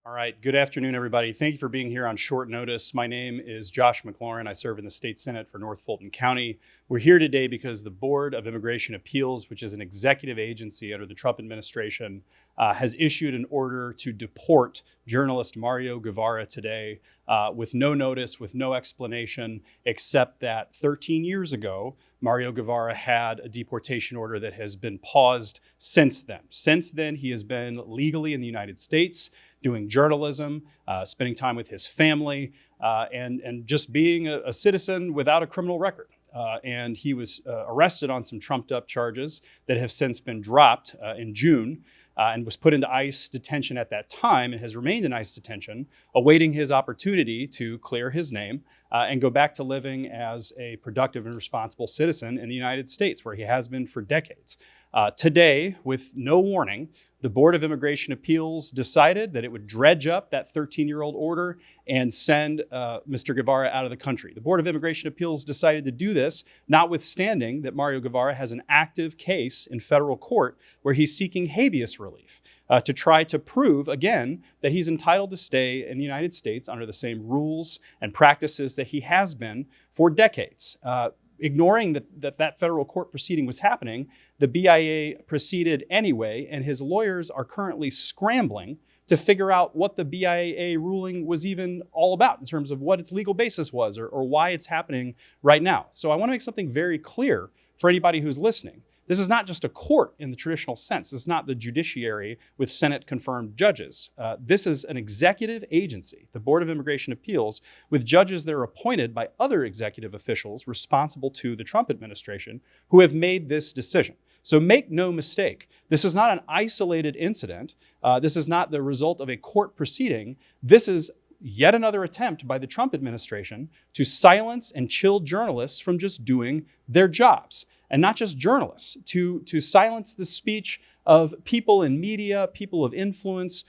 All right. Good afternoon, everybody. Thank you for being here on short notice. My name is Josh McLaurin. I serve in the State Senate for North Fulton County. We're here today because the Board of Immigration Appeals, which is an executive agency under the Trump administration, has issued an order to deport journalist Mario Guevara today with no notice, with no explanation, except that 13 years ago, Mario Guevara had a deportation order that has been paused since then. Since then, he has been legally in the United States, doing journalism, spending time with his family, and just being a citizen without a criminal record. And he was arrested on some trumped up charges that have since been dropped in June and was put into ICE detention at that time and has remained in ICE detention, awaiting his opportunity to clear his name and go back to living as a productive and responsible citizen in the United States, where he has been for decades. Today, with no warning, the Board of Immigration Appeals decided that it would dredge up that 13-year-old order and send Mr. Guevara out of the country. The Board of Immigration Appeals decided to do this, notwithstanding that Mario Guevara has an active case in federal court where he's seeking habeas relief to try to prove, again, that he's entitled to stay in the United States under the same rules and practices that he has been for decades. Ignoring that federal court proceeding was happening, the BIA proceeded anyway, and his lawyers are currently scrambling to figure out what the BIA ruling was even all about in terms of what its legal basis was or why it's happening right now. So I want to make something very clear for anybody who's listening. This is not just a court in the traditional sense. This is not the judiciary with Senate-confirmed judges. This is an executive agency, the Board of Immigration Appeals, with judges that are appointed by other executive officials responsible to the Trump administration who have made this decision. So make no mistake, this is not an isolated incident. This is not the result of a court proceeding. This is yet another attempt by the Trump administration to silence and chill journalists from just doing their jobs. And not just journalists, to silence the speech of people in media, people of influence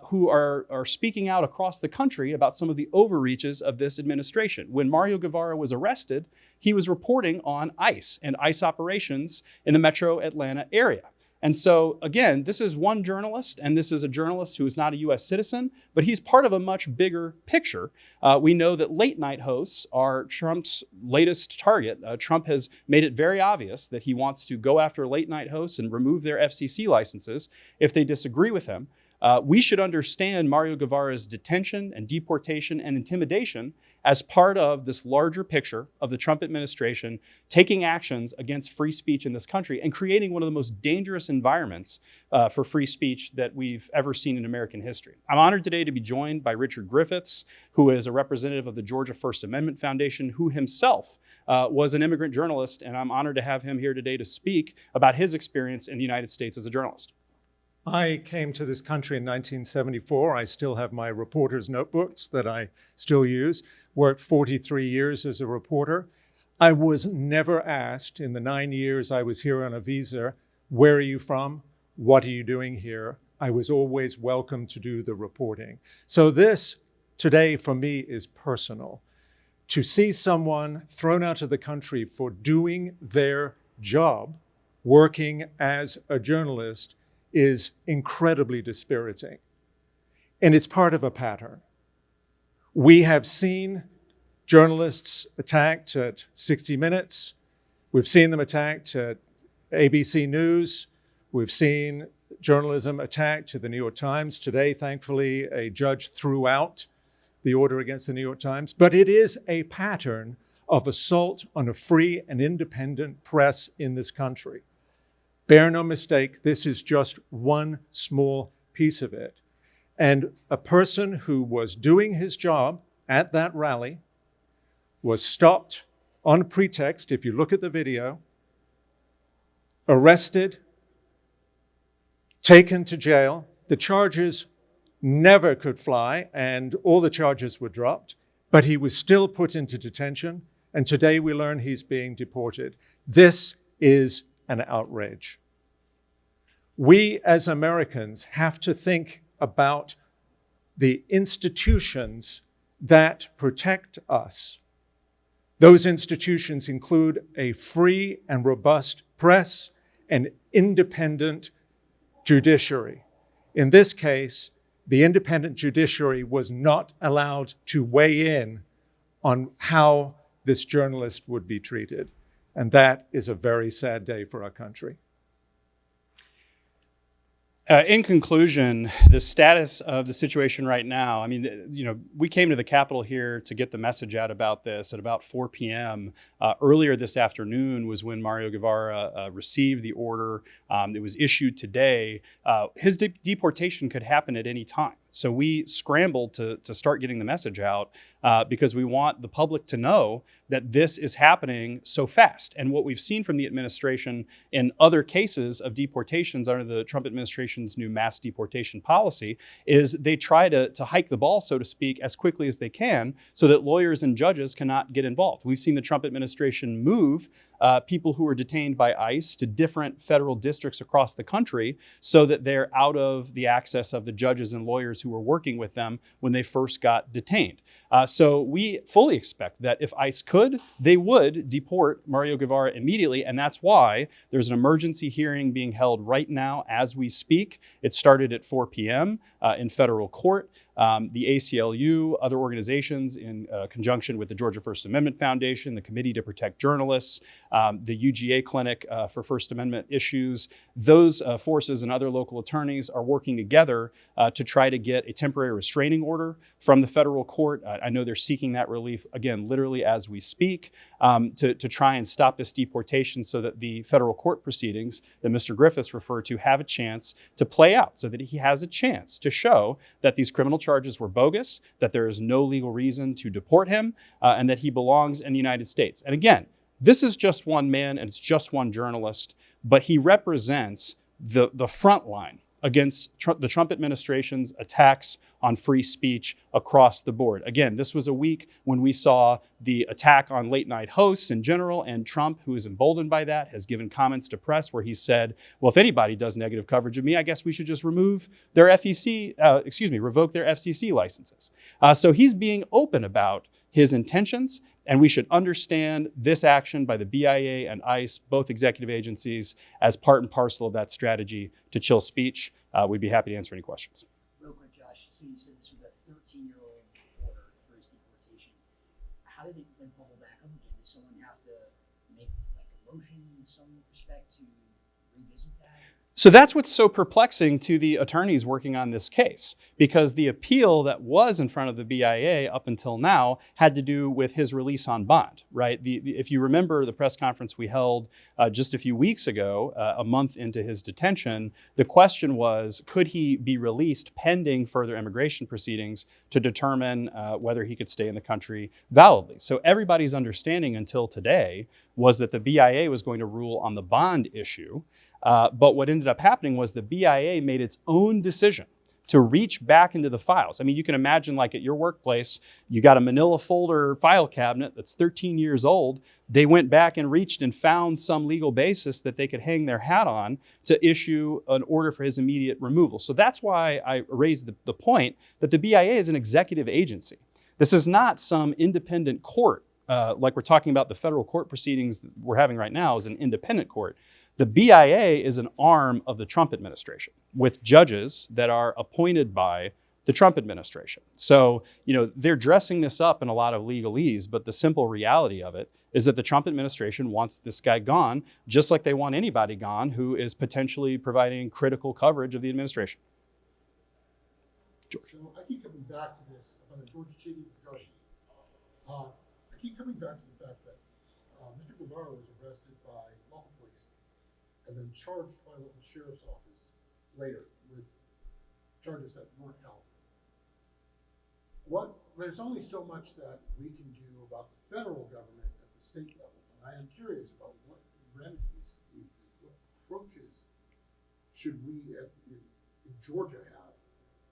who are speaking out across the country about some of the overreaches of this administration. When Mario Guevara was arrested, he was reporting on ICE and ICE operations in the metro Atlanta area. And so, again, this is one journalist, and this is a journalist who is not a U.S. citizen, but he's part of a much bigger picture. We know that late night hosts are Trump's latest target. Trump has made it very obvious that he wants to go after late night hosts and remove their FCC licenses if they disagree with him. We should understand Mario Guevara's detention and deportation and intimidation as part of this larger picture of the Trump administration taking actions against free speech in this country and creating one of the most dangerous environments for free speech that we've ever seen in American history. I'm honored today to be joined by Richard Griffiths, who is a representative of the Georgia First Amendment Foundation, who himself was an immigrant journalist, and I'm honored to have him here today to speak about his experience in the United States as a journalist. I came to this country in 1974. I still have my reporter's notebooks that I still use. Worked 43 years as a reporter. I was never asked in the 9 years I was here on a visa, where are you from? What are you doing here? I was always welcome to do the reporting. So this today for me is personal. To see someone thrown out of the country for doing their job, working as a journalist, is incredibly dispiriting. And it's part of a pattern. We have seen journalists attacked at 60 Minutes. We've seen them attacked at ABC News. We've seen journalism attacked to the New York Times. Today, thankfully, a judge threw out the order against the New York Times. But it is a pattern of assault on a free and independent press in this country. Bear no mistake, this is just one small piece of it. And a person who was doing his job at that rally was stopped on pretext, if you look at the video, arrested, taken to jail. The charges never could fly, and all the charges were dropped, but he was still put into detention, and today we learn he's being deported. This is an outrage. We as Americans have to think about the institutions that protect us. Those institutions include a free and robust press and independent judiciary. In this case, the independent judiciary was not allowed to weigh in on how this journalist would be treated. And that is a very sad day for our country. In conclusion, the status of the situation right now, I mean, we came to the Capitol here to get the message out about this at about 4 p.m. Earlier this afternoon was when Mario Guevara received the order. It was issued today. His deportation could happen at any time. So we scrambled to start getting the message out because we want the public to know that this is happening so fast. And what we've seen from the administration in other cases of deportations under the Trump administration's new mass deportation policy is they try to hike the ball, so to speak, as quickly as they can so that lawyers and judges cannot get involved. We've seen the Trump administration move people who are detained by ICE to different federal districts across the country so that they're out of the access of the judges and lawyers who were working with them when they first got detained. So we fully expect that if ICE could, they would deport Mario Guevara immediately. And that's why there's an emergency hearing being held right now as we speak. It started at 4 p.m. In federal court. The ACLU, other organizations in conjunction with the Georgia First Amendment Foundation, the Committee to Protect Journalists, the UGA Clinic for First Amendment issues, those forces and other local attorneys are working together to try to get a temporary restraining order from the federal court. I know they're seeking that relief, again, literally as we speak, to try and stop this deportation so that the federal court proceedings that Mr. Griffiths referred to have a chance to play out, so that he has a chance to show that these criminal charges were bogus, that there is no legal reason to deport him, and that he belongs in the United States. And again, this is just one man and it's just one journalist, but he represents the front line against the Trump administration's attacks on free speech across the board. Again, this was a week when we saw the attack on late night hosts in general, and Trump, who is emboldened by that, has given comments to press where he said, well, if anybody does negative coverage of me, I guess we should just revoke their FCC licenses. So he's being open about his intentions, and we should understand this action by the BIA and ICE, both executive agencies, as part and parcel of that strategy to chill speech. We'd be happy to answer any questions. Real quick, Josh, so you said this was a 13-year-old order for his deportation. How did it bubble back up again? Did someone have to make a motion in some respect to revisit that? So that's what's so perplexing to the attorneys working on this case, because the appeal that was in front of the BIA up until now had to do with his release on bond, right? If you remember the press conference we held just a few weeks ago, a month into his detention, the question was, could he be released pending further immigration proceedings to determine whether he could stay in the country validly? So everybody's understanding until today was that the BIA was going to rule on the bond issue. But what ended up happening was the BIA made its own decision to reach back into the files. I mean, you can imagine, like at your workplace, you got a manila folder file cabinet that's 13 years old. They went back and reached and found some legal basis that they could hang their hat on to issue an order for his immediate removal. So that's why I raised the point that the BIA is an executive agency. This is not some independent court. Like we're talking about the federal court proceedings that we're having right now is an independent court. The BIA is an arm of the Trump administration with judges that are appointed by the Trump administration. So, they're dressing this up in a lot of legalese, but the simple reality of it is that the Trump administration wants this guy gone, just like they want anybody gone who is potentially providing critical coverage of the administration. George. So I keep coming back to this about a Georgia City attorney. I keep coming back to the fact that Mr. Guevara was arrested by local police and then charged by a local sheriff's office later with charges that weren't held. There's only so much that we can do about the federal government at the state level. And I am curious about what remedies, what approaches should we in Georgia have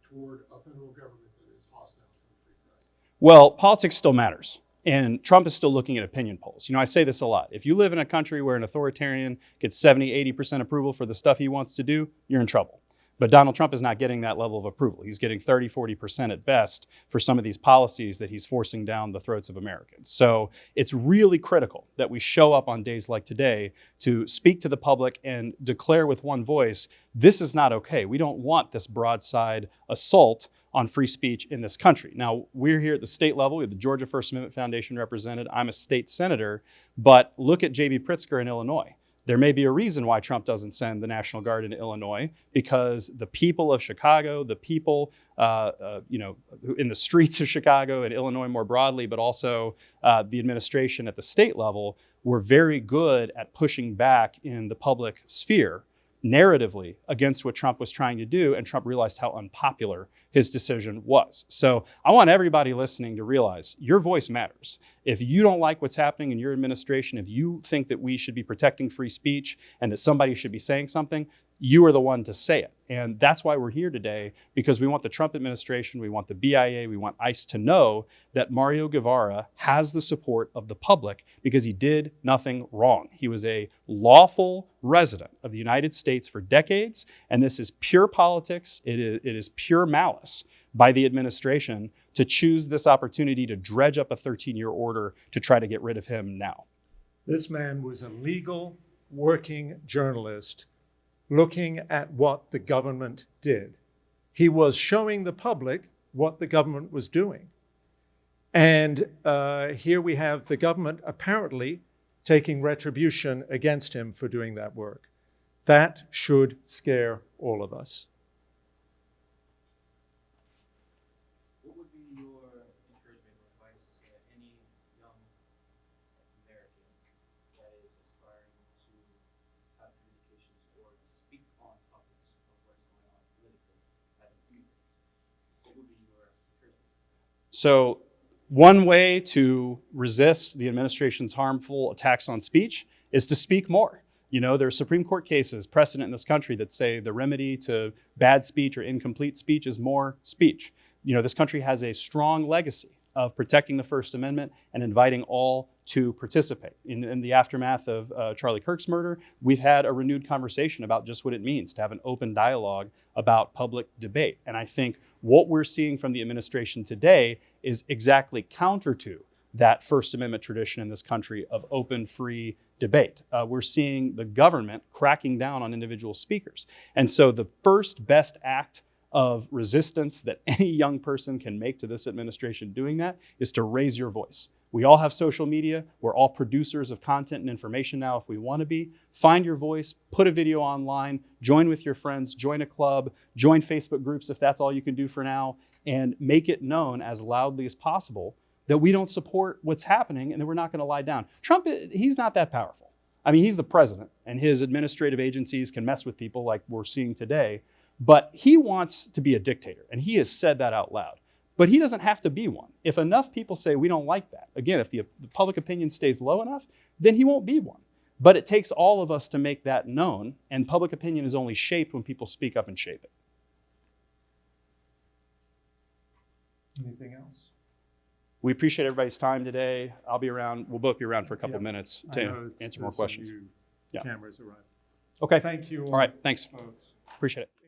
toward a federal government that is hostile to the free press? Well, politics still matters. And Trump is still looking at opinion polls. I say this a lot. If you live in a country where an authoritarian gets 70, 80% approval for the stuff he wants to do, you're in trouble. But Donald Trump is not getting that level of approval. He's getting 30, 40% at best for some of these policies that he's forcing down the throats of Americans. So it's really critical that we show up on days like today to speak to the public and declare with one voice, this is not okay. We don't want this broadside assault on free speech in this country. Now, we're here at the state level. We have the Georgia First Amendment Foundation represented. I'm a state senator, but look at J.B. Pritzker in Illinois. There may be a reason why Trump doesn't send the National Guard into Illinois, because the people of Chicago, the people in the streets of Chicago and Illinois more broadly, but also the administration at the state level, were very good at pushing back in the public sphere narratively against what Trump was trying to do, and Trump realized how unpopular his decision was. So I want everybody listening to realize your voice matters. If you don't like what's happening in your administration, if you think that we should be protecting free speech and that somebody should be saying something, you are the one to say it. And that's why we're here today, because we want the Trump administration, we want the BIA, we want ICE to know that Mario Guevara has the support of the public because he did nothing wrong. He was a lawful resident of the United States for decades, and this is pure politics. It is pure malice by the administration to choose this opportunity to dredge up a 13-year order to try to get rid of him now. This man was a legal, working journalist looking at what the government did. He was showing the public what the government was doing. And here we have the government apparently taking retribution against him for doing that work. That should scare all of us. What would be your encouragement or advice to any young American that is aspiring to have communications or to speak on topics of what's going on politically as a youth? What would be your encouragement? So one way to resist the administration's harmful attacks on speech is to speak more. You know, there are Supreme Court cases, precedent in this country, that say the remedy to bad speech or incomplete speech is more speech. You know, this country has a strong legacy of protecting the First Amendment and inviting all to participate. In the aftermath of Charlie Kirk's murder, we've had a renewed conversation about just what it means to have an open dialogue about public debate. And I think what we're seeing from the administration today is exactly counter to that First Amendment tradition in this country of open, free debate. We're seeing the government cracking down on individual speakers. And so the first best act of resistance that any young person can make to this administration doing that is to raise your voice. We all have social media. We're all producers of content and information now if we want to be. Find your voice, put a video online, join with your friends, join a club, join Facebook groups if that's all you can do for now, and make it known as loudly as possible that we don't support what's happening and that we're not going to lie down. Trump, he's not that powerful. I mean, he's the president, and his administrative agencies can mess with people like we're seeing today, but he wants to be a dictator, and he has said that out loud. But he doesn't have to be one. If enough people say we don't like that, again, if the public opinion stays low enough, then he won't be one. But it takes all of us to make that known, and public opinion is only shaped when people speak up and shape it. Anything else? We appreciate everybody's time today. I'll be around. We'll both be around for a couple of minutes to answer more questions. Cameras arrived. Okay. Thank you. All right. Thanks. Folks. Appreciate it.